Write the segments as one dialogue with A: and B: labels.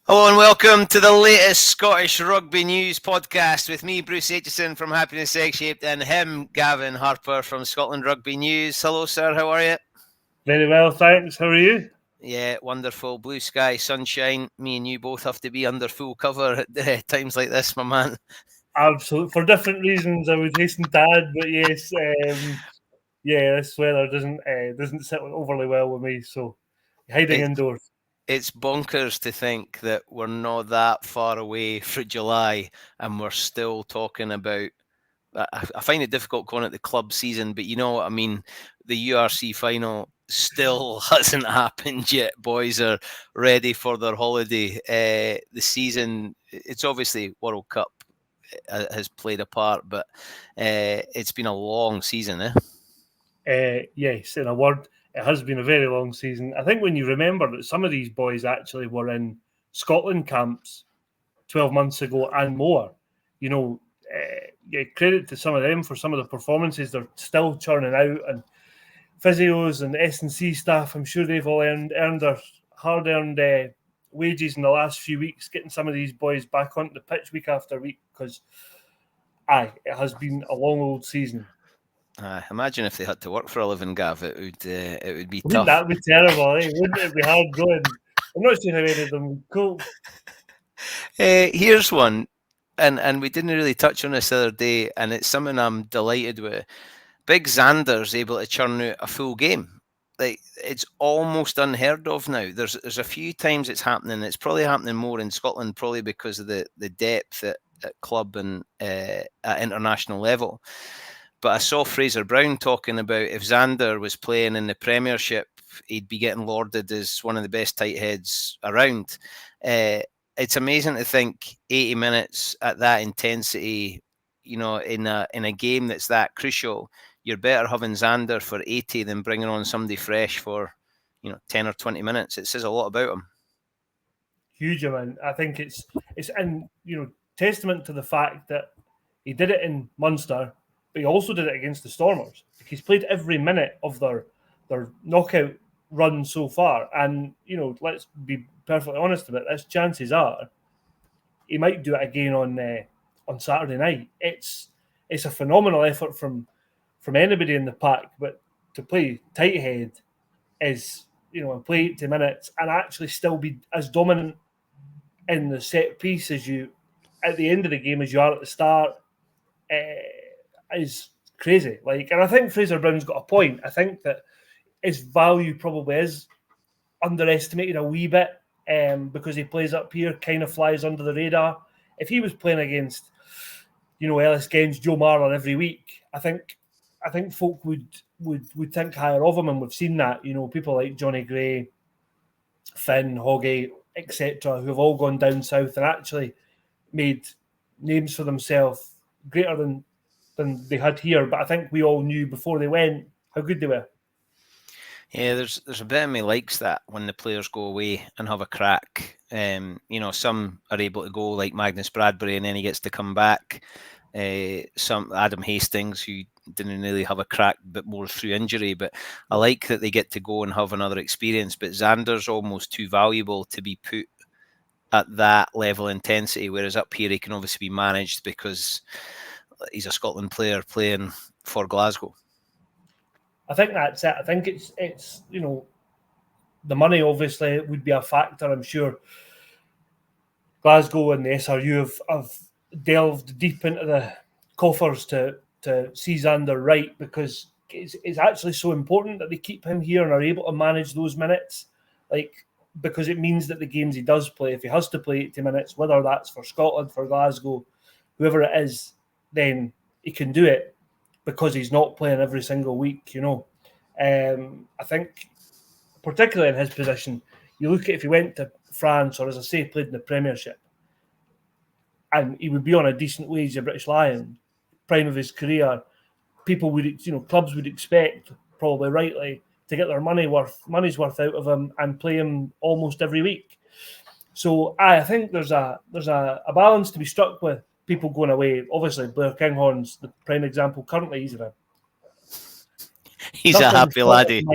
A: Hello and welcome to the latest Scottish Rugby News podcast with me, Bruce Aitchison from Happiness Egg-Shaped, and him, Gavin Harper from Scotland Rugby News. Hello, sir. How are you?
B: Very well, thanks. How are you?
A: Yeah, wonderful. Blue sky, sunshine. Me and you both have to be under full cover at times like this, my man.
B: Absolutely. For different reasons, I would hasten to add, but yes, this weather doesn't sit overly well with me, so hiding indoors.
A: It's bonkers to think that we're not that far away from July and we're still talking about. I find it difficult calling it the club season, but you know what I mean. The URC final still hasn't happened yet. Boys are ready for their holiday. The season, it's obviously World Cup has played a part, but it's been a long season,
B: Yes, in a word, it has been a very long season. I think when you remember that some of these boys actually were in Scotland camps 12 months ago and more, credit to some of them for some of the performances they're still churning out, and physios and S&C staff, I'm sure they've all earned their hard-earned wages in the last few weeks, getting some of these boys back onto the pitch week after week, because it has been a long old season.
A: Imagine if they had to work for a living, Gav. It would be
B: Wouldn't
A: tough.
B: That be terrible, eh? Wouldn't it be hard going? I'm not sure how any of them would cope.
A: Here's one, and we didn't really touch on this the other day, and it's something I'm delighted with. Big Xander's able to churn out a full game. Like, it's almost unheard of now. There's a few times it's happening. It's probably happening more in Scotland, probably because of the depth at club and at international level. But I saw Fraser Brown talking about if Xander was playing in the Premiership, he'd be getting lauded as one of the best tight heads around. It's amazing to think 80 minutes at that intensity, in a game that's that crucial. You're better having Xander for 80 than bringing on somebody fresh for, 10 or 20 minutes. It says a lot about him.
B: Huge amount. I think it's testament to the fact that he did it in Munster, but he also did it against the Stormers. He's played every minute of their knockout run so far, and let's be perfectly honest about this. Chances are he might do it again on Saturday night. It's a phenomenal effort from anybody in the pack, but to play tight head is and play 80 minutes and actually still be as dominant in the set piece as you at the end of the game as you are at the start. Is crazy. And I think Fraser Brown's got a point. I think that his value probably is underestimated a wee bit because he plays up here, kind of flies under the radar. If he was playing against, Ellis Genge, Joe Marler every week, I think folk would think higher of him, and we've seen that. People like Johnny Gray, Finn, Hoggy, etc., who have all gone down south and actually made names for themselves greater than they had here. But I think we all knew before they went how good they were.
A: Yeah, there's a bit of me likes that when the players go away and have a crack. Some are able to go like Magnus Bradbury and then he gets to come back. Some Adam Hastings, who didn't really have a crack but more through injury, but I like that they get to go and have another experience. But Xander's almost too valuable to be put at that level of intensity, whereas up here he can obviously be managed because he's a Scotland player playing for Glasgow.
B: I think that's it. I think it's the money obviously would be a factor. I'm sure Glasgow and the SRU have delved deep into the coffers to see Xander right, because it's actually so important that they keep him here and are able to manage those minutes, because it means that the games he does play, if he has to play 80 minutes, whether that's for Scotland, for Glasgow, whoever it is, then he can do it because he's not playing every single week, I think, particularly in his position, you look at if he went to France or, as I say, played in the Premiership, and he would be on a decent wage, a British Lion, prime of his career, people would, clubs would expect, probably rightly, to get their money's worth out of him and play him almost every week. So I think there's a balance to be struck with people going away. Obviously, Blair Kinghorn's the prime example. Currently,
A: he's a happy laddie.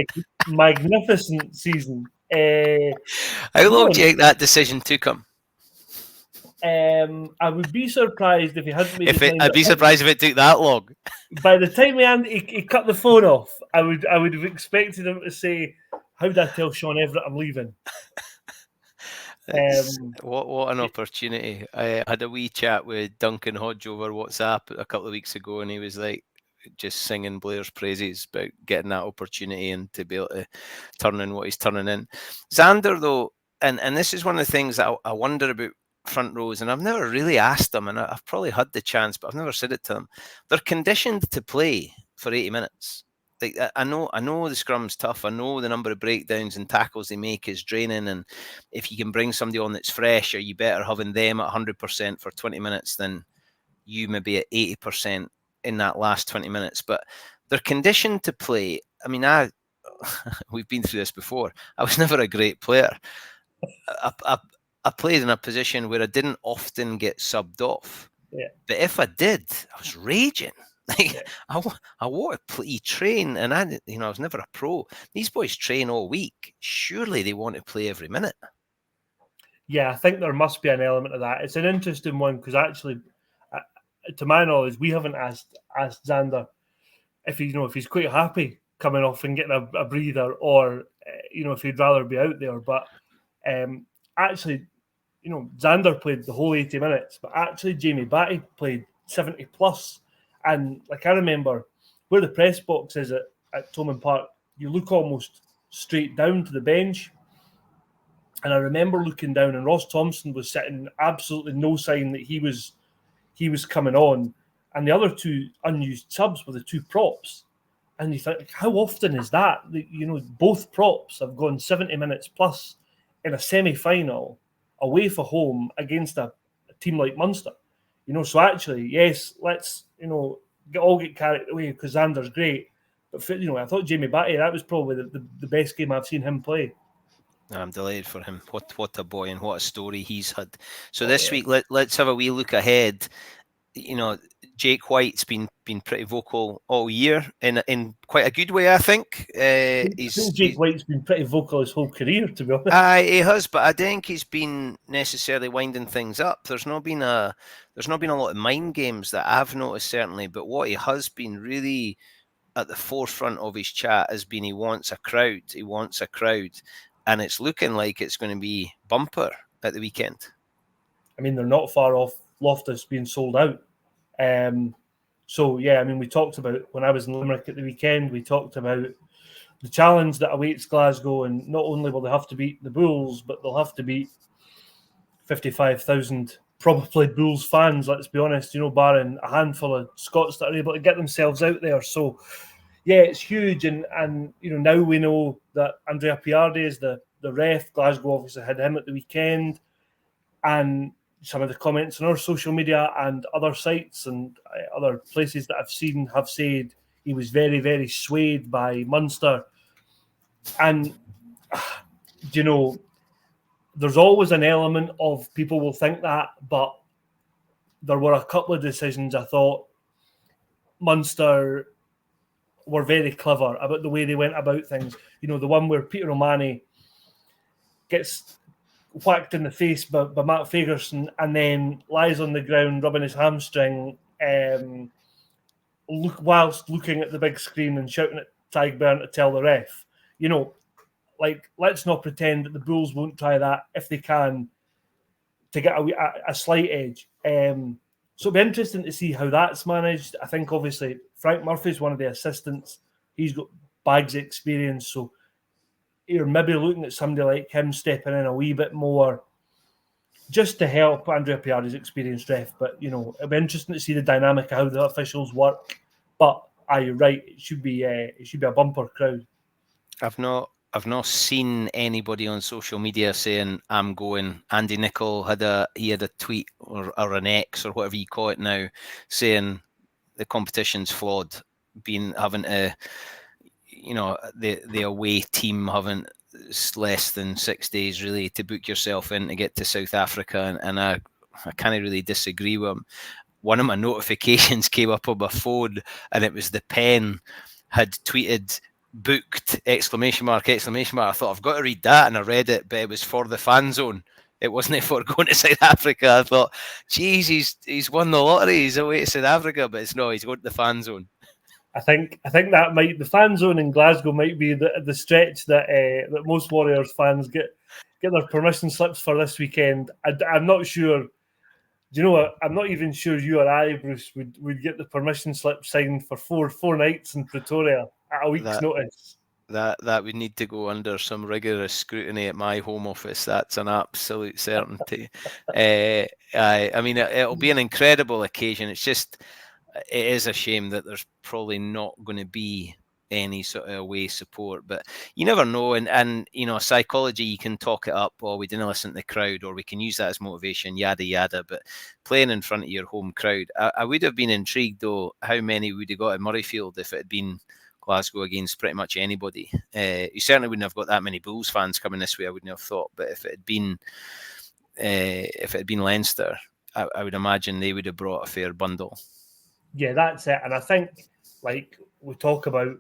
B: Magnificent season.
A: How long do you think that decision took him?
B: I would be surprised if he hadn't made the time.
A: I'd be surprised if it took that long.
B: By the time he cut the phone off, I would have expected him to say, "How did I tell Sean Everett I'm leaving?"
A: What an opportunity. I had a wee chat with Duncan Hodge over WhatsApp a couple of weeks ago, and he was like just singing Blair's praises about getting that opportunity and to be able to turn in what he's turning in. Xander, though, and this is one of the things that I wonder about front rows, and I've never really asked them, and I've probably had the chance, but I've never said it to them. They're conditioned to play for 80 minutes. Like, I know the scrum's tough. I know the number of breakdowns and tackles they make is draining, and if you can bring somebody on that's fresh, are you better having them at 100% for 20 minutes than you maybe at 80% in that last 20 minutes? But they're conditioned to play. I mean, we've been through this before. I was never a great player. I played in a position where I didn't often get subbed off.
B: Yeah.
A: But if I did, I was raging. Like, yeah. I want to play, train, and I was never a pro. These boys train all week. Surely they want to play every minute.
B: Yeah, I think there must be an element of that. It's an interesting one because actually, to my knowledge, we haven't asked Xander if he's quite happy coming off and getting a breather, or if he'd rather be out there. But actually, Xander played the whole 80 minutes, but actually Jamie Batty played 70 plus. And like I remember where the press box is at Thomson Park, you look almost straight down to the bench. And I remember looking down, and Ross Thompson was sitting, absolutely no sign that he was coming on. And the other two unused subs were the two props. And you think, how often is that? Both props have gone 70 minutes plus in a semi-final away from home against a team like Munster. So actually, yes, let's, get carried away because Xander's great. But, I thought Jamie Batty, that was probably the best game I've seen him play.
A: I'm delighted for him. What a boy and what a story he's had. So this week, let's have a wee look ahead. Jake White's been pretty vocal all year in quite a good way, I think.
B: I think Jake White's been pretty vocal his whole career, to be honest.
A: He has, but I think he's been necessarily winding things up. There's not been a lot of mind games that I've noticed, certainly, but what he has been really at the forefront of his chat has been he wants a crowd. He wants a crowd, and it's looking like it's going to be bumper at the weekend.
B: I mean, they're not far off Loftus being sold out. So, yeah, I mean, we talked about, when I was in Limerick at the weekend, we talked about the challenge that awaits Glasgow, and not only will they have to beat the Bulls, but they'll have to beat 55,000 probably Bulls fans, let's be honest, barring a handful of Scots that are able to get themselves out there. So, yeah, it's huge. And now we know that Andrea Piardi is the ref. Glasgow obviously had him at the weekend. And some of the comments on our social media and other sites and other places that I've seen have said he was very, very swayed by Munster. And, there's always an element of people will think that, but there were a couple of decisions I thought Munster were very clever about the way they went about things. The one where Peter O'Mahony gets whacked in the face by Matt Fagerson and then lies on the ground rubbing his hamstring whilst looking at the big screen and shouting at Tyg Byrne to tell the ref. Let's not pretend that the Bulls won't try that if they can to get a slight edge. So it'll be interesting to see how that's managed. I think, obviously, Frank Murphy's one of the assistants. He's got bags of experience. So you're maybe looking at somebody like him stepping in a wee bit more just to help Andrea Piardi's experienced ref. But, it'll be interesting to see the dynamic of how the officials work. But, you're right, it should be a bumper crowd.
A: I've not seen anybody on social media saying I'm going. Andy Nicol had a tweet or an X or whatever you call it now, saying the competition's flawed, having to, the away team having less than 6 days really to book yourself in to get to South Africa, and I can't really disagree with him. One of my notifications came up on my phone, and it was the Pen had tweeted booked ! I thought I've got to read that, and I read it, but it was for the fan zone. it wasn't for going to South Africa. I thought, geez, he's won the lottery. He's away to South Africa, but it's no. He's going to the fan zone.
B: I think that might the fan zone in Glasgow might be the stretch that that most Warriors fans get their permission slips for this weekend. I'm not sure. Do you know what? I'm not even sure you or I, Bruce, would get the permission slip signed for four nights in Pretoria at a week's notice.
A: That would need to go under some rigorous scrutiny at my home office. That's an absolute certainty. I mean, it'll be an incredible occasion. It's just, it is a shame that there's probably not going to be any sort of away support, but you never know. And you know, psychology, you can talk it up, or we didn't listen to the crowd, or we can use that as motivation, yada yada. But playing in front of your home crowd, I would have been intrigued though how many would have got at Murrayfield if it had been Glasgow against pretty much anybody. You certainly wouldn't have got that many Bulls fans coming this way, I wouldn't have thought. But if it had been Leinster, I would imagine they would have brought a fair bundle.
B: Yeah, that's it. And I think, like we talk about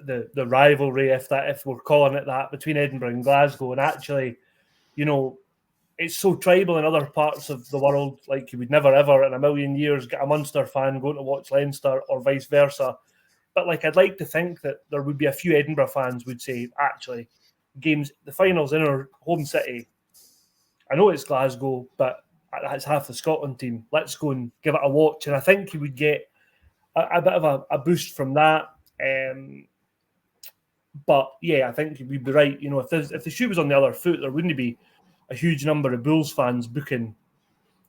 B: the rivalry, if we're calling it that, between Edinburgh and Glasgow, and actually, you know, it's so tribal in other parts of the world. Like, you would never ever in a million years get a Munster fan going to watch Leinster or vice versa. But like, I'd like to think that there would be a few Edinburgh fans would say, actually, the finals in our home city. I know it's Glasgow, but that's half the Scotland team. Let's go and give it a watch. And I think you would get a bit of a boost from that. But yeah, I think you'd be right. You know, if the shoe was on the other foot, there wouldn't be a huge number of Bulls fans booking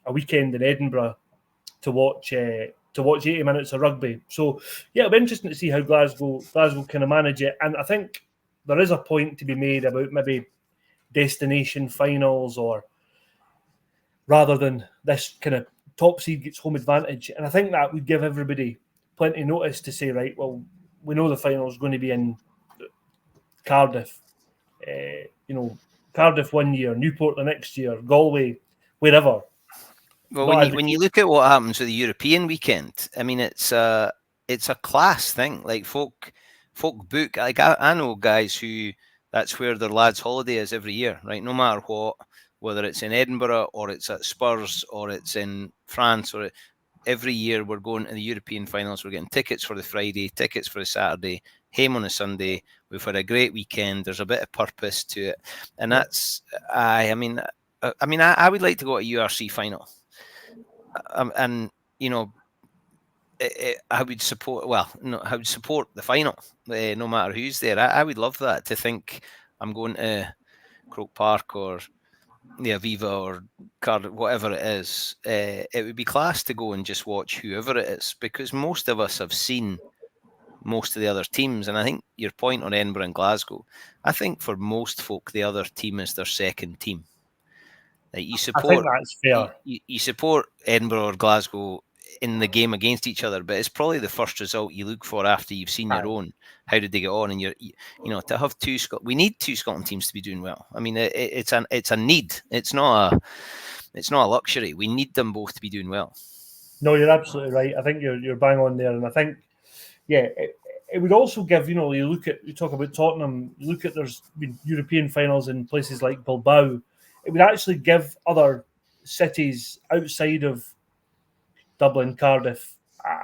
B: a weekend in Edinburgh to watch 80 minutes of rugby. So yeah, it'll be interesting to see how Glasgow kind of manage it. And I think there is a point to be made about maybe destination finals, or rather than this kind of top seed gets home advantage. And I think that would give everybody plenty of notice to say, right, well, we know the final is going to be in Cardiff. Cardiff one year, Newport the next year, Galway, wherever.
A: Well, when you look at what happens with the European weekend, I mean, it's a class thing. Like folk book. Like I know guys who that's where their lads' holiday is every year, right? No matter what, whether it's in Edinburgh or it's at Spurs or it's in France, or every year we're going to the European finals. We're getting tickets for the Friday, tickets for the Saturday, home on a Sunday. We've had a great weekend. There's a bit of purpose to it, and that's I would like to go to a URC final. And you know, I would support. Well, no, I would support the final, no matter who's there. I would love that, to think I'm going to Croke Park or the Aviva or Cardiff, whatever it is. It would be class to go and just watch whoever it is, because most of us have seen most of the other teams. And I think your point on Edinburgh and Glasgow, I think for most folk, the other team is their second team. Like, you support,
B: I think that's fair.
A: You support Edinburgh or Glasgow in the game against each other, but it's probably the first result you look for after you've seen your own. How did they get on? And you to have we need two Scotland teams to be doing well. I mean, it's a need. It's not a luxury. We need them both to be doing well.
B: No, you're absolutely right. I think you're bang on there, and I think it would also give, you talk about Tottenham, you look at there's been European finals in places like Bilbao. It would actually give other cities outside of Dublin, Cardiff,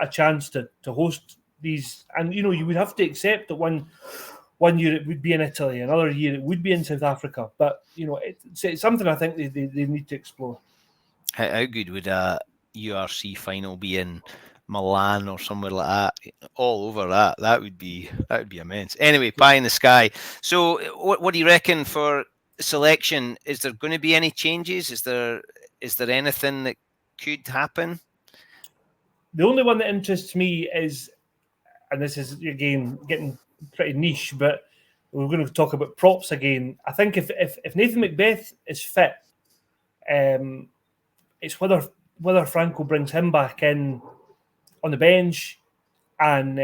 B: a chance to host these. And, you would have to accept that one year it would be in Italy, another year it would be in South Africa. But, it's something I think they need to explore.
A: How good would a URC final be in Milan or somewhere like that? All over that. That would be immense. Anyway, pie in the sky. So what do you reckon for selection? Is there going to be any changes? Is there anything that could happen?
B: The only one that interests me is, and this is again getting pretty niche, but we're going to talk about props again. I think if Nathan Macbeth is fit, it's whether Franco brings him back in on the bench and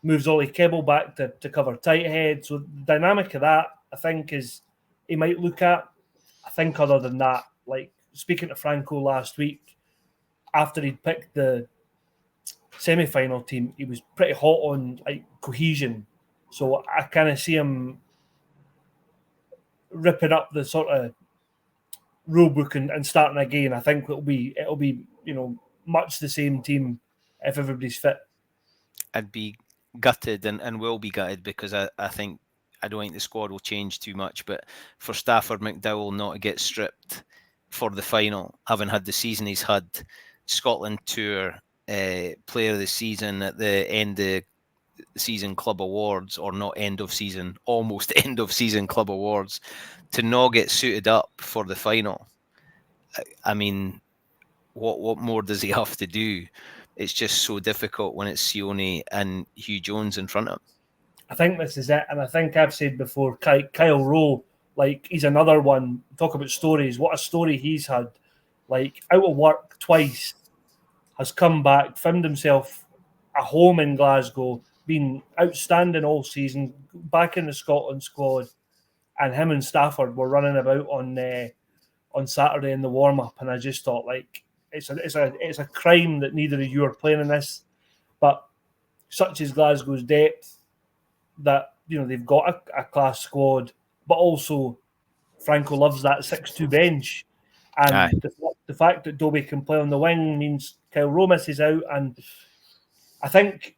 B: moves Ollie Kebble back to cover tight head. So the dynamic of that, I think, is he might look at. I think other than that, like speaking to Franco last week, after he'd picked the semi-final team, he was pretty hot on like cohesion. So I kind of see him ripping up the sort of rule book and starting again. I think it'll be much the same team if everybody's fit.
A: I'd be gutted and will be gutted because I think I don't think the squad will change too much. But for Stafford McDowell not to get stripped for the final, having had the season he's had, Scotland Tour Player of the Season at the end of season club awards, or not end of season, almost end of season club awards, to not get suited up for the final. I mean, what more does he have to do? It's just so difficult when it's Sione and Hugh Jones in front of him.
B: I think this is it, and I think I've said before, Kyle Rowe, like, he's another one. Talk about stories. What a story he's had. Like, out of work twice, has come back, found himself a home in Glasgow, been outstanding all season, back in the Scotland squad, and him and Stafford were running about on Saturday in the warm up, and I just thought, like, it's a crime that neither of you are playing in this, but such is Glasgow's depth that they've got a class squad, but also Franco loves that 6-2 bench, and the fact that Dobie can play on the wing means Kyle Rowe misses out, and I think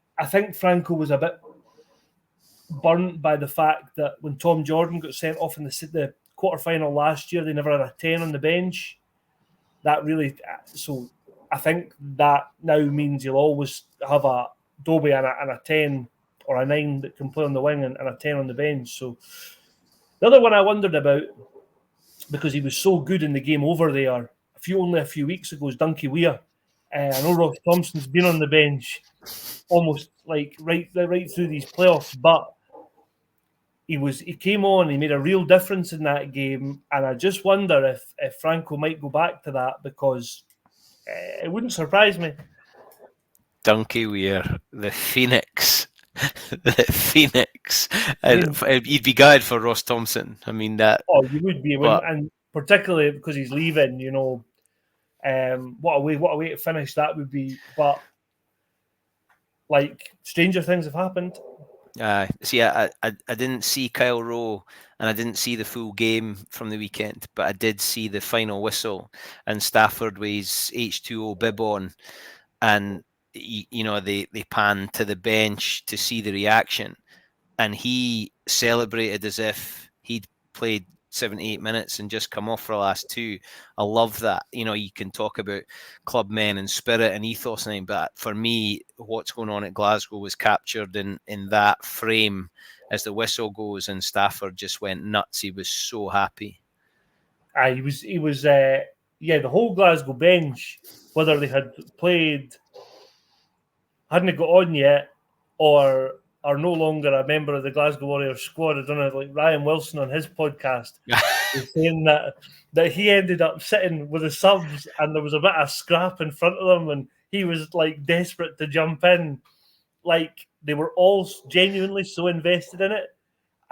B: Franco was a bit burnt by the fact that when Tom Jordan got sent off in the quarter-final last year, they never had a 10 on the bench. That really, so I think that now means you'll always have a Dobie and a 10 or a 9 that can play on the wing and a 10 on the bench. So the other one I wondered about, because he was so good in the game over there only a few weeks ago, is Dunky Weir. I know Ross Thompson's been on the bench almost like right through these playoffs, but he came on, he made a real difference in that game, and I just wonder if Franco might go back to that, because it wouldn't surprise me.
A: Dunky Weir, the Phoenix. The Phoenix. He'd be gutted for Ross Thompson. I mean, that.
B: Oh, you would be, and particularly because he's leaving, what a way to finish that would be. But, like, stranger things have happened.
A: See, I didn't see Kyle Rowe, and I didn't see the full game from the weekend, but I did see the final whistle and Stafford with his H2O bib on, and they pan to the bench to see the reaction, and he celebrated as if he'd played 78 minutes and just come off for the last two. I love that. You can talk about club men and spirit and ethos and everything, but for me, what's going on at Glasgow was captured in that frame as the whistle goes, and Stafford just went nuts. He was so happy.
B: He was the whole Glasgow bench, whether they had played, hadn't got on yet, or are no longer a member of the Glasgow Warriors squad. I don't know, like Ryan Wilson on his podcast was saying that he ended up sitting with the subs, and there was a bit of scrap in front of them, and he was like desperate to jump in. Like, they were all genuinely so invested in it,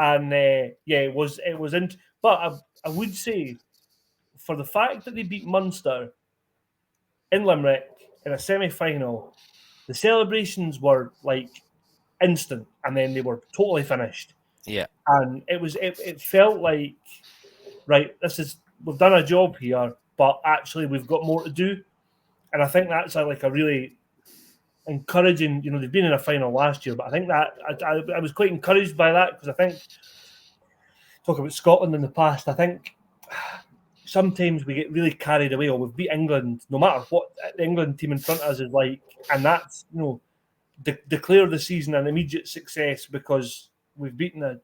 B: and it was in. But I would say, for the fact that they beat Munster in Limerick in a semi-final, the celebrations were like instant, and then they were totally finished.
A: Yeah,
B: and it felt like, right, we've done a job here, but actually we've got more to do. And I think that's a really encouraging. They've been in a final last year, but I think that I was quite encouraged by that, because I think, talk about Scotland in the past, I think sometimes we get really carried away. Or we've beat England, no matter what the England team in front of us is like, and that's declare the season an immediate success because we've beaten a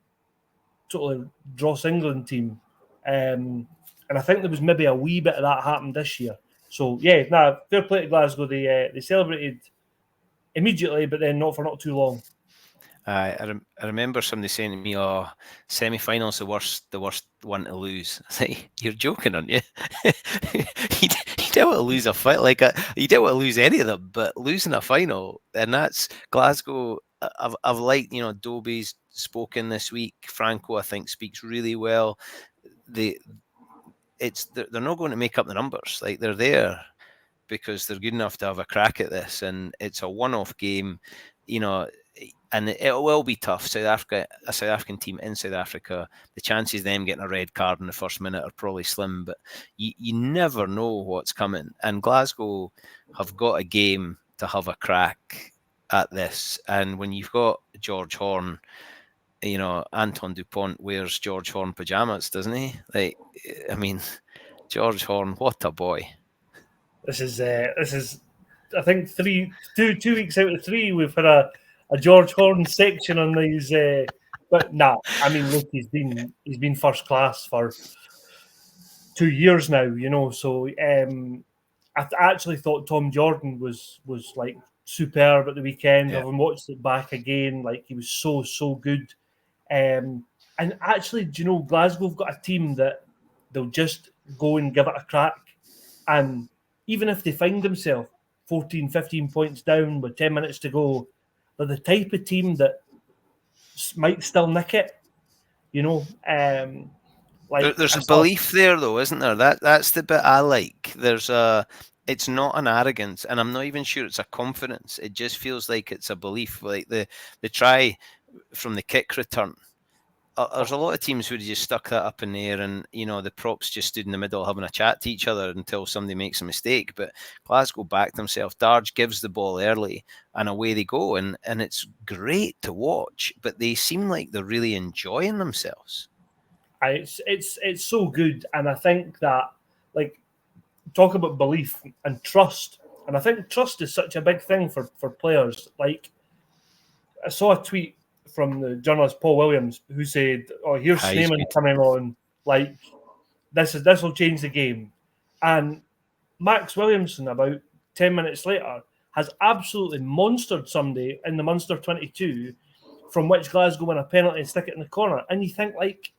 B: totally dross England team. And I think there was maybe a wee bit of that happened this year. So, fair play to Glasgow. They celebrated immediately, but then not for not too long.
A: I remember somebody saying to me, "Oh, semi-finals the worst one to lose." I say, "You're joking, aren't you?" you don't want to lose a fight you don't want to lose any of them, but losing a final, and that's Glasgow. I've liked, Dobie's spoken this week. Franco, I think, speaks really well. They're not going to make up the numbers. Like, they're there because they're good enough to have a crack at this, and it's a one-off game. and it will be tough. South Africa, a South African team in South Africa, the chances of them getting a red card in the first minute are probably slim, but you never know what's coming. And Glasgow have got a game to have a crack at this. And when you've got George Horn, Anton Dupont wears George Horn pajamas, doesn't he? I mean, George Horn, what a boy.
B: This is I think 2 weeks out of 3 we've had a George Horn section on these. But nah, I mean, look, he's been first class for 2 years now. So I actually thought Tom Jordan was like superb at the weekend.
A: Yeah.
B: Having watched it back again, like he was so good. And actually, do you know, Glasgow have got a team that they'll just go and give it a crack. And even if they find themselves 14, 15 points down with 10 minutes to go, they're the type of team that might still nick it. There's
A: a belief there, though, isn't there? That's the bit I like. It's not an arrogance, and I'm not even sure it's a confidence. It just feels like it's a belief. Like the try from the kick return. There's a lot of teams who just stuck that up in the air, and the props just stood in the middle having a chat to each other until somebody makes a mistake. But Glasgow backed themselves. Darge gives the ball early, and away they go, and it's great to watch. But they seem like they're really enjoying themselves.
B: It's so good, and I think that, like, talk about belief and trust, and I think trust is such a big thing for players. Like, I saw a tweet from the journalist Paul Williams who said, "Oh, here's Snyman coming on. Like, this will change the game." And Max Williamson, about 10 minutes later, has absolutely monstered somebody in the Munster 22, from which Glasgow win a penalty and stick it in the corner. And you think, like,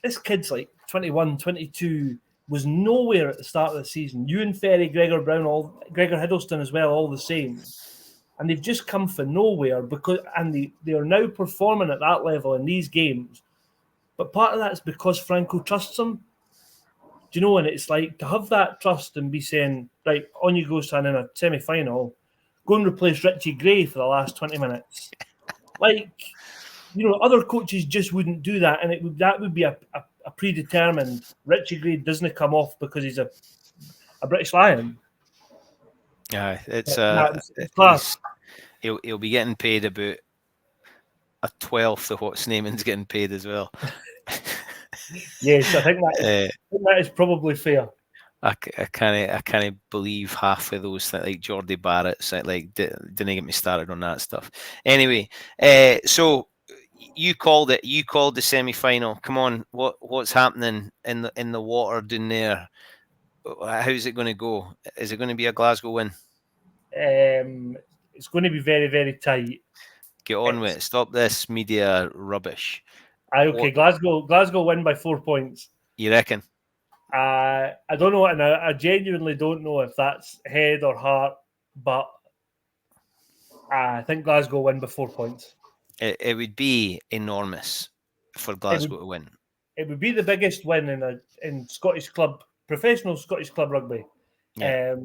B: this kid's like 21, 22, was nowhere at the start of the season. Ewan Ferry, Gregor Brown, Gregor Hiddleston as well, all the same. And they've just come from nowhere they are now performing at that level in these games. But part of that is because Franco trusts them. Do you know? And it's like, to have that trust and be saying, right, on you go, son, in a semi-final, go and replace Richie Gray for the last 20 minutes. Like, other coaches just wouldn't do that, and that would be a predetermined. Richie Gray doesn't come off because he's a British Lion.
A: Yeah, it's
B: class.
A: He'll be getting paid about a 12th of what Snyman's getting paid as well.
B: Yes, I think that is probably fair.
A: I can't believe half of those things, like Jordy Barrett's. Like, didn't get me started on that stuff. Anyway, so you called it. You called the semi-final. Come on, what's happening in the water down there? How's it going to go? Is it going to be a Glasgow win?
B: It's going to be very, very tight.
A: Get on with it. Stop this media rubbish.
B: Okay, Glasgow win by 4 points.
A: You reckon?
B: I don't know, and I genuinely don't know if that's head or heart, but I think Glasgow win by 4 points.
A: It would be enormous for Glasgow to win.
B: It would be the biggest win in Scottish club, professional Scottish club rugby.
A: Yeah.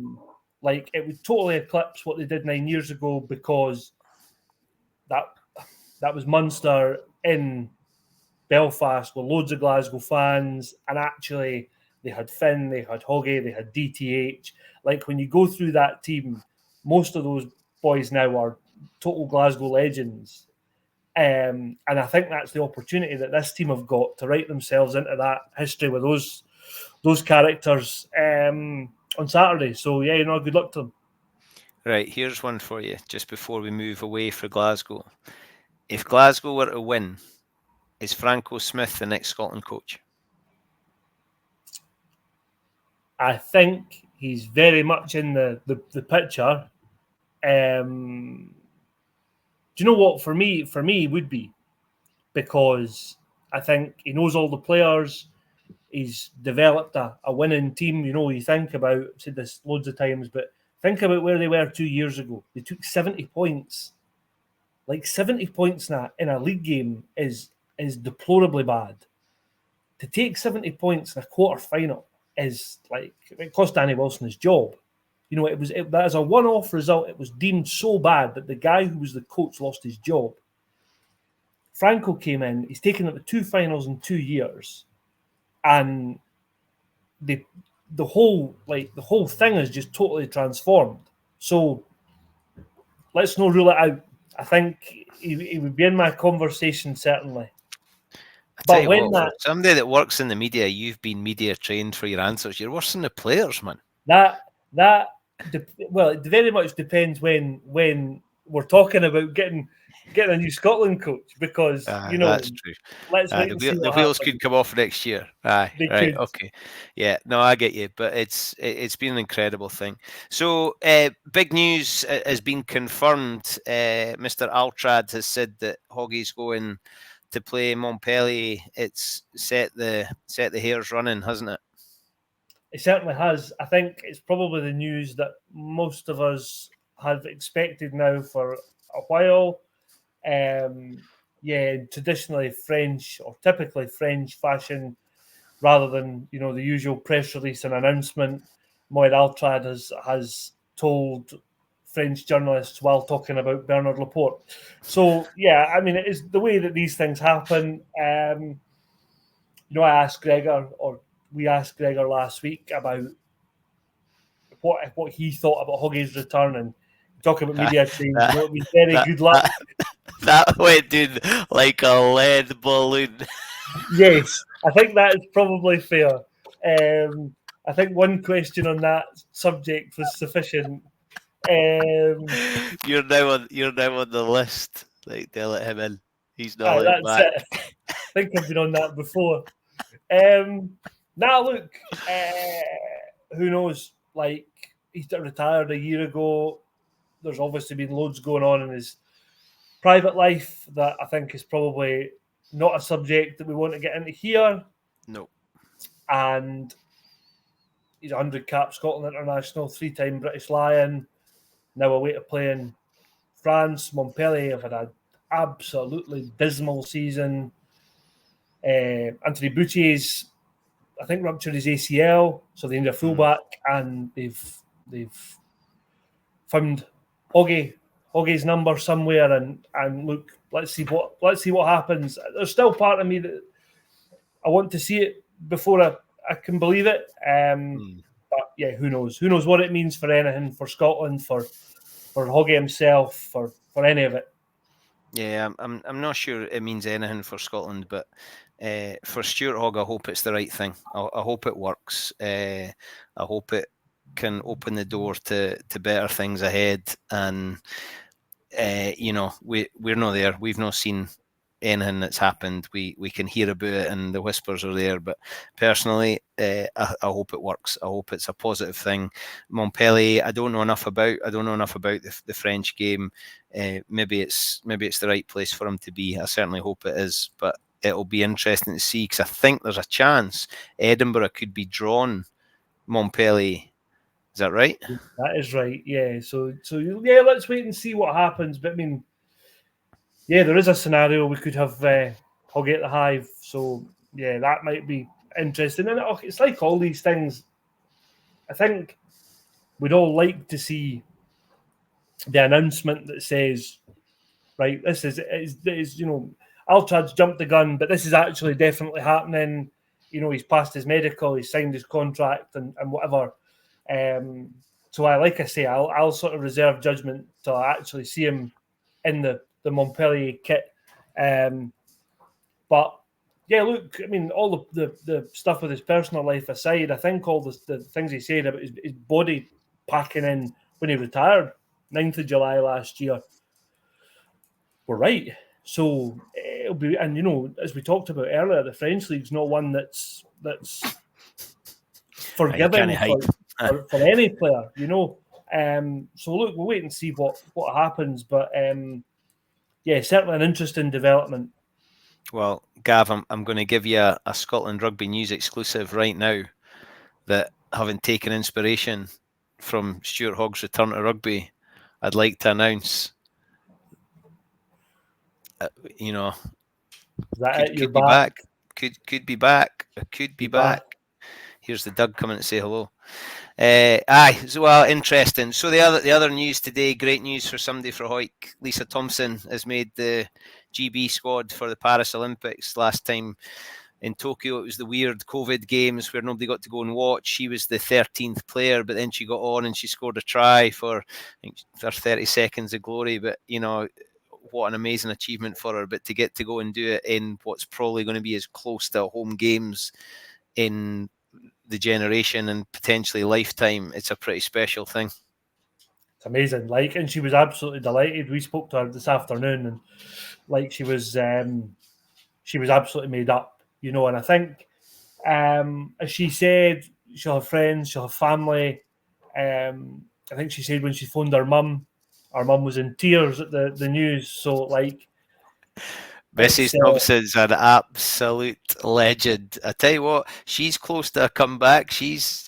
B: Like, it would totally eclipse what they did 9 years ago, because that was Munster in Belfast with loads of Glasgow fans, and actually they had Finn, they had Hoggy, they had DTH. Like, when you go through that team, most of those boys now are total Glasgow legends. And I think that's the opportunity that this team have got to write themselves into that history with those characters on Saturday. So, yeah, good luck to them.
A: Right, here's one for you just before we move away for Glasgow. If Glasgow were to win, is Franco Smith the next Scotland coach?
B: I think he's very much in the picture. Do you know what? For me, he would be, because I think he knows all the players. He's developed a winning team. You think about, I've said this loads of times, but think about where they were 2 years ago. They took 70 points. Like, 70 points in a league game is deplorably bad. To take 70 points in a quarter final is like, it cost Danny Wilson his job. that as a one-off result, it was deemed so bad that the guy who was the coach lost his job. Franco came in. He's taken it to 2 finals in 2 years, and the whole thing is just totally transformed. So let's not rule it out. I think he would be in my conversation, certainly.
A: I tell you
B: But when
A: what, for somebody that works in the media, you've been media trained for your answers. You're worse than the players, man.
B: It very much depends when we're talking about getting a new Scotland coach, because
A: That's true.
B: let's wait and see
A: The
B: what
A: wheels
B: happens.
A: could come off next year. Aye,
B: They
A: right,
B: could.
A: okay. Yeah, no, I get you, but it's been an incredible thing. So, big news has been confirmed. Mr. Altrad has said that Hoggie's going to play Montpellier. It's set the hairs running, hasn't it?
B: It certainly has. I think it's probably the news that most of us have expected now for a while. Traditionally French, or typically French fashion, rather than the usual press release and announcement, Moed Altrad has told French journalists while talking about Bernard Laporte. So yeah, I mean, it is the way that these things happen. I asked Gregor, or we asked Gregor last week about what he thought about Hoggie's return, and talking about media trains. It was very good luck.
A: That went in like a lead balloon.
B: Yes, I think that is probably fair. I think one question on that subject was sufficient.
A: You're now on the list. Like, they let him in. He's not let
B: that's
A: back.
B: it. I think I've been on that before. Now look, who knows? Like, he's retired a year ago. There's obviously been loads going on in his private life that I think is probably not a subject that we want to get into here.
A: No.
B: And he's 100 cap Scotland international, 3-time British Lion. Now away to play in France. Montpellier have had an absolutely dismal season. Anthony Boutier's, I think, ruptured his ACL, so they need a fullback, and they've found Hoggie's number somewhere, and look, let's see what happens. There's still part of me that I want to see it before I can believe it. But yeah, who knows? Who knows what it means for anything, for Scotland, for Hoggy himself, for any of it.
A: Yeah, I'm not sure it means anything for Scotland, but for Stuart Hogg, I hope it's the right thing. I hope it works. I hope it can open the door to better things ahead. And we're not there. We've not seen anything that's happened. We can hear about it, and the whispers are there. But personally, I hope it works. I hope it's a positive thing. Montpellier, I don't know enough about. I don't know enough about the French game. Maybe it's the right place for him to be. I certainly hope it is. But it'll be interesting to see, because I think there's a chance Edinburgh could be drawn Montpellier. Is that right?
B: That is right. Yeah. So yeah, let's wait and see what happens. But I mean, yeah, there is a scenario we could have Hoggy at the Hive. So yeah, that might be interesting. And it's like all these things. I think we'd all like to see the announcement that says, right, this is Altrad's jumped the gun, but this is actually definitely happening. He's passed his medical, he's signed his contract, and whatever. So like I say, I'll sort of reserve judgment till I actually see him in the Montpellier kit. But yeah, look, I mean, all the stuff with his personal life aside, I think all the things he said about his body packing in when he retired, 9th of July last year, were right. So it'll be, and as we talked about earlier, the French league's not one that's forgiving for any player, So look, we'll wait and see what happens. But yeah, certainly an interesting development.
A: Well, Gav, I'm going to give you a Scotland Rugby News exclusive right now, that, having taken inspiration from Stuart Hogg's return to rugby, I'd like to announce,
B: Is that
A: could be back. Could be back. Here's the Doug coming to say hello. Aye, so, well, interesting. So the other news today, great news for somebody for Hawick. Lisa Thomson has made the GB squad for the Paris Olympics. Last time in Tokyo, it was the weird COVID games where nobody got to go and watch. She was the 13th player, but then she got on and she scored a try for, I think, for 30 seconds of glory. But, you know, what an amazing achievement for her. But to get to go and do it in what's probably going to be as close to home games in the generation and potentially lifetime, it's a pretty special thing.
B: It's amazing. Like, and she was absolutely delighted. We spoke to her this afternoon, and like she was absolutely made up, you know. And I think, as she said, she'll have friends, she'll have family. I think she said when she phoned her mum was in tears at the news. So like,
A: Mrs. Thompson's an absolute legend. I tell you what, she's close to a comeback. She's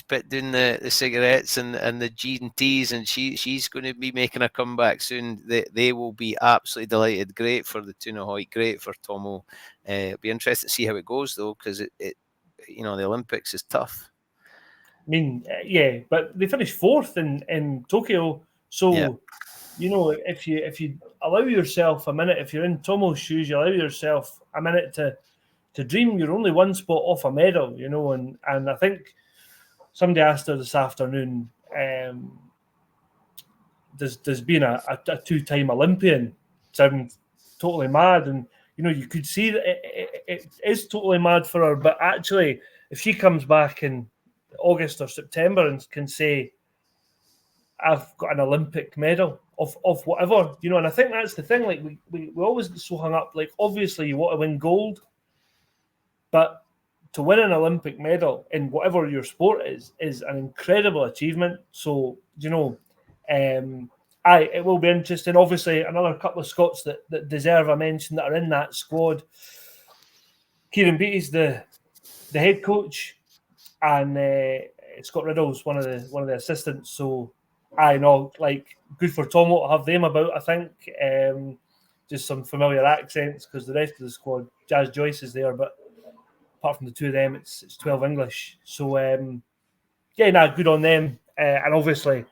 A: put doing the cigarettes and the G&Ts, and she's going to be making a comeback soon. They will be absolutely delighted. Great for the Tuna Hoyt, great for Tomo. It'll be interesting to see how it goes though, because it you know, the Olympics is tough.
B: I mean, yeah, but they finished fourth in Tokyo, so. Yeah. You know, if you allow yourself a minute, if you're in Tomo's shoes, you allow yourself a minute to dream. You're only one spot off a medal, you know, and I think somebody asked her this afternoon, does being a two-time Olympian sound totally mad? And you know, you could see that it is totally mad for her, but actually, if she comes back in August or September and can say, I've got an Olympic medal of whatever, you know, and I think that's the thing. Like we always get so hung up. Like, obviously you want to win gold, but to win an Olympic medal in whatever your sport is an incredible achievement. So, you know, it will be interesting. Obviously, another couple of Scots that deserve a mention that are in that squad. Kieran Beattie's the head coach, and Scott Riddle's one of the assistants. So I know, like, good for Tomo to have them about. I think just some familiar accents, because the rest of the squad, Jazz Joyce is there, but apart from the two of them, it's 12 English. So good on them. And obviously,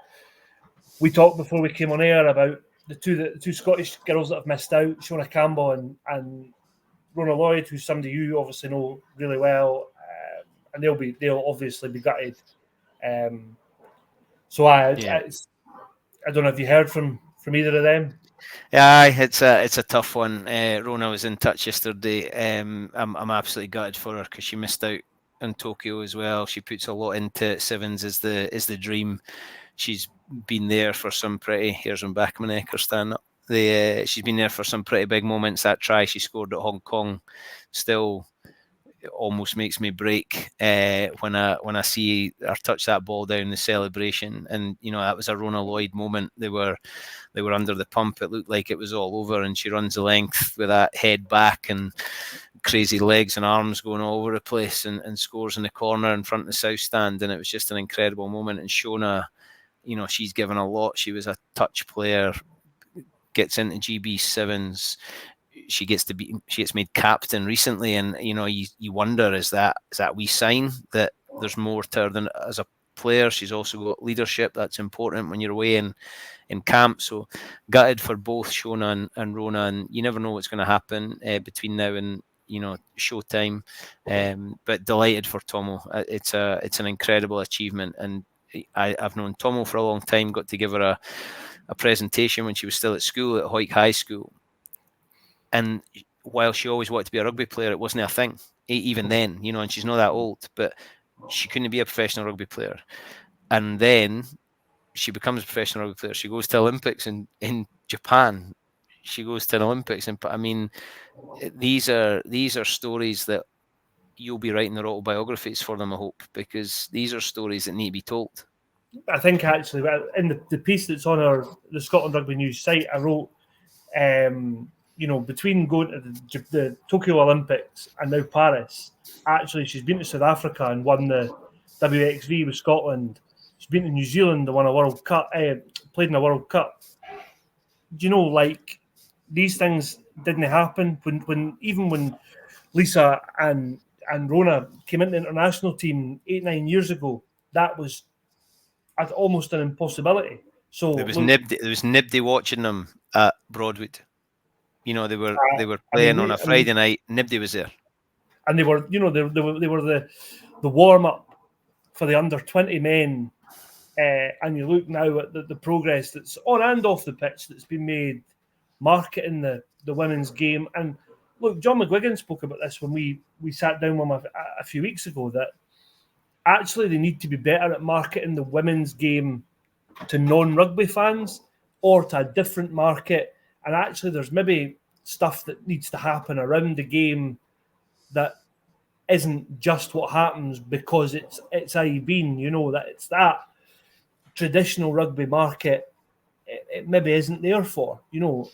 B: we talked before we came on air about the two Scottish girls that have missed out, Shona Campbell and Rona Lloyd, who's somebody you obviously know really well, and they'll obviously be gutted. I don't know if you heard from either of them.
A: Yeah, it's a tough one. Rona was in touch yesterday. I'm absolutely gutted for her because she missed out in Tokyo as well. She puts a lot into it. Sevens is the dream. She's been there for some pretty. Here's one back of my neck or stand up. She's been there for some pretty big moments. That try she scored at Hong Kong still almost makes me break when I see her touch that ball down the celebration. And you know, that was a Rona Lloyd moment. They were under the pump. It looked like it was all over, and she runs the length with that head back and crazy legs and arms going all over the place, and scores in the corner in front of the south stand. And it was just an incredible moment. And Shona, you know, she's given a lot. She was a touch player, gets into GB sevens. She gets made captain recently, and you know, you wonder, is that wee sign that there's more to her than as a player? She's also got leadership. That's important when you're away in camp. So gutted for both Shona and Rona, and you never know what's going to happen between now and, you know, showtime. But delighted for Tomo. It's an incredible achievement, and I've known Tomo for a long time. Got to give her a presentation when she was still at school at Hawick High School. And while she always wanted to be a rugby player, it wasn't a thing, even then, you know, and she's not that old, but she couldn't be a professional rugby player. And then she becomes a professional rugby player. She goes to Olympics in Japan. She goes to an Olympics. And I mean, these are stories that you'll be writing their autobiographies for them, I hope, because these are stories that need to be told.
B: I think actually in the piece that's on the Scotland Rugby News site, I wrote, you know, between going to the Tokyo Olympics and now Paris, actually she's been to South Africa and won the WXV with Scotland. She's been to New Zealand and won a World Cup, played in a World Cup. Do you know, like, these things didn't happen when Lisa and and Rona came into the international team 8-9 years ago, that was almost an impossibility. So
A: there was nobody watching them at Broadwood. You know, they were playing on a Friday night. Nobody was there,
B: and they were, you know, they were the warm up for the under-20 men. And you look now at the progress that's on and off the pitch that's been made, marketing the women's game. And look, John McGuigan spoke about this when we sat down with him a few weeks ago, that actually they need to be better at marketing the women's game to non-rugby fans or to a different market. And actually there's maybe stuff that needs to happen around the game that isn't just what happens because it's Ibeen, you know, that it's that traditional rugby market it maybe isn't there for, you know.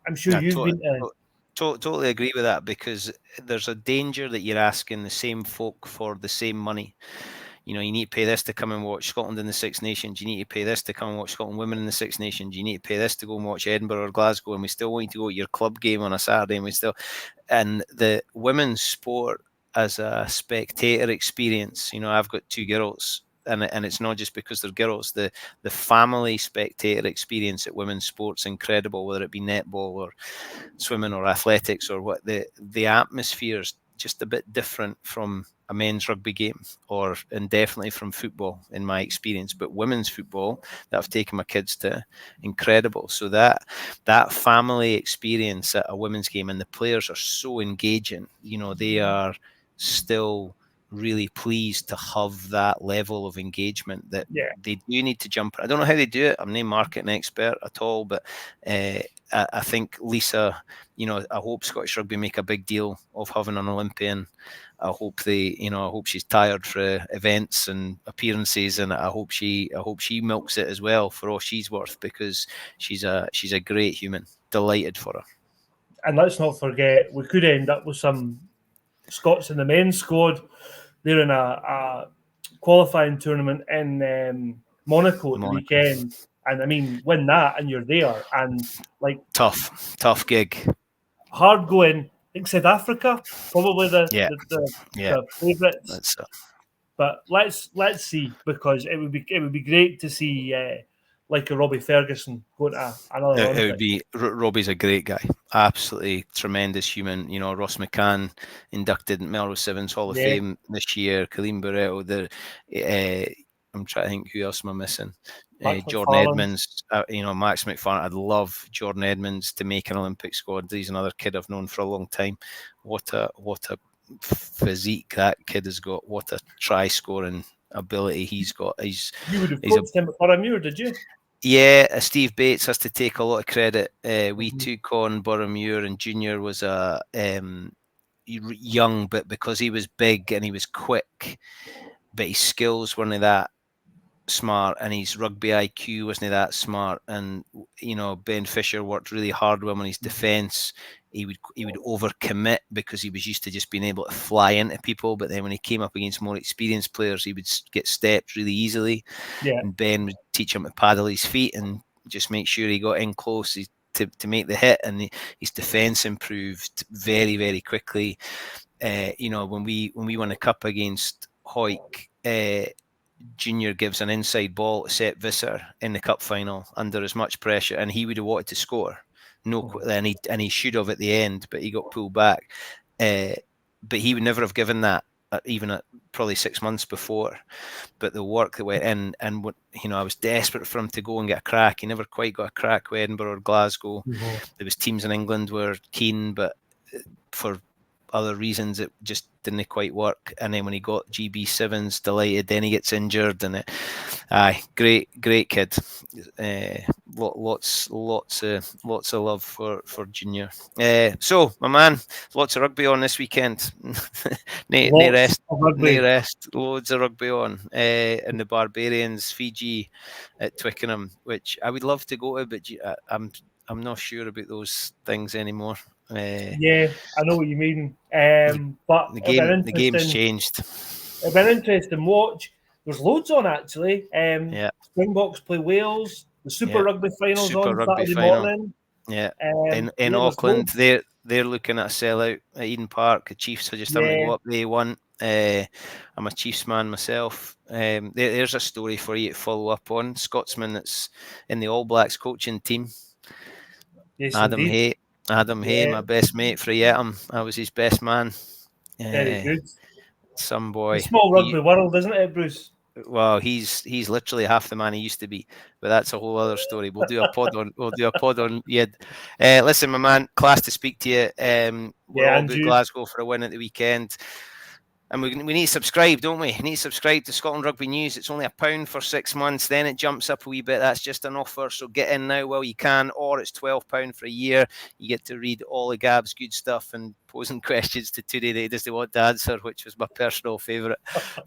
B: I'm sure you've been to...
A: Totally agree with that, because there's a danger that you're asking the same folk for the same money. You know, you need to pay this to come and watch Scotland in the Six Nations. You need to pay this to come and watch Scotland women in the Six Nations. You need to pay this to go and watch Edinburgh or Glasgow, and we still want you to go to your club game on a Saturday, and the women's sport as a spectator experience. You know, I've got 2 girls, and it's not just because they're girls. The family spectator experience at women's sports incredible, whether it be netball or swimming or athletics or what. The atmosphere's just a bit different from a men's rugby game, and definitely from football in my experience. But women's football that I've taken my kids to, incredible. So that family experience at a women's game, and the players are so engaging. You know, they are still really pleased to have that level of engagement that they do need to jump. I don't know how they do it. I'm no marketing expert at all, but I think Lisa, you know, I hope Scottish Rugby make a big deal of having an Olympian. I hope she's tired for events and appearances, and I hope she milks it as well for all she's worth, because she's a great human. Delighted for her.
B: And let's not forget, we could end up with some Scots in the men's squad. They're in a qualifying tournament in Monaco at the weekend, and I mean, win that and you're there. And like,
A: tough gig,
B: hard going. I think South Africa probably the favourites. But let's see, because it would be great to see like a Robbie Ferguson going to another Olympic.
A: It would be. Robbie's a great guy, absolutely tremendous human. You know, Ross McCann inducted in Melrose Sevens Hall of Fame this year. Colleen Barretto. I'm trying to think who else am I missing. Jordan Edmonds, Max McFarland. I'd love Jordan Edmonds to make an Olympic squad. He's another kid I've known for a long time. What a physique that kid has got. What a try scoring ability he's got.
B: You would have coached him at Boroughmuir, did you?
A: Yeah, Steve Bates has to take a lot of credit. We took on Boroughmuir, and Junior was a young, but because he was big and he was quick, but his skills weren't that smart, and his rugby IQ wasn't that smart. And Ben Fisher worked really hard with him on his defence. He would overcommit because he was used to just being able to fly into people. But then when he came up against more experienced players, he would get stepped really easily. Yeah. And Ben would teach him to paddle his feet and just make sure he got in close to make the hit. And his defence improved very, very quickly. When we won a cup against Hoyk, Junior gives an inside ball to Sepp Visser in the cup final under as much pressure, and he would have wanted to score. And he should have at the end, but he got pulled back. But he would never have given that, even at probably 6 months before. But the work that went in, and I was desperate for him to go and get a crack. He never quite got a crack with Edinburgh or Glasgow. Mm-hmm. There was teams in England were keen, but for other reasons it just didn't quite work. And then when he got GB Sevens, delighted. Then he gets injured, and great kid. Lots of love for Junior. So my man, lots of rugby on this weekend. no rest. Loads of rugby on. And the Barbarians, Fiji at Twickenham, which I would love to go to, but I'm not sure about those things anymore.
B: Yeah, I know what you mean. But
A: the game's changed.
B: It's been an interesting watch. There's loads on actually. Springboks play Wales. The Super Rugby finals on Saturday morning.
A: Yeah. In Auckland, they're looking at a sellout at Eden Park. The Chiefs are just having to go up. They won. I'm a Chiefs man myself. There's a story for you to follow up on. Scotsman that's in the All Blacks coaching team.
B: Yes,
A: Adam
B: indeed.
A: Hay, my best mate for Yetum. I was his best man.
B: Very good.
A: Some boy.
B: The small rugby world, isn't it, Bruce?
A: Well, he's literally half the man he used to be, but that's a whole other story. We'll do a pod on. Yeah, listen, my man, class to speak to you. We're all about Glasgow for a win at the weekend. And we need to subscribe, don't we? We need to subscribe to Scotland Rugby News. It's only £1 for 6 months. Then it jumps up a wee bit. That's just an offer. So get in now while you can. Or it's £12 for a year. You get to read all of Gab's good stuff and posing questions to Today that he doesn't want to answer, which was my personal favourite.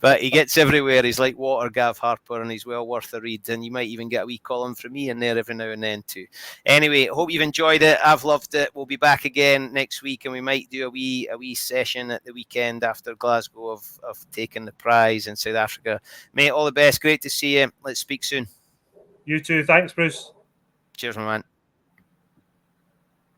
A: But he gets everywhere. He's like water, Gav Harper, and he's well worth a read. And you might even get a wee column from me in there every now and then too. Anyway, hope you've enjoyed it. I've loved it. We'll be back again next week, and we might do a wee session at the weekend after Glasgow of taking the prize in South Africa. Mate, all the best. Great to see you. Let's speak soon.
B: You too. Thanks, Bruce.
A: Cheers, my man.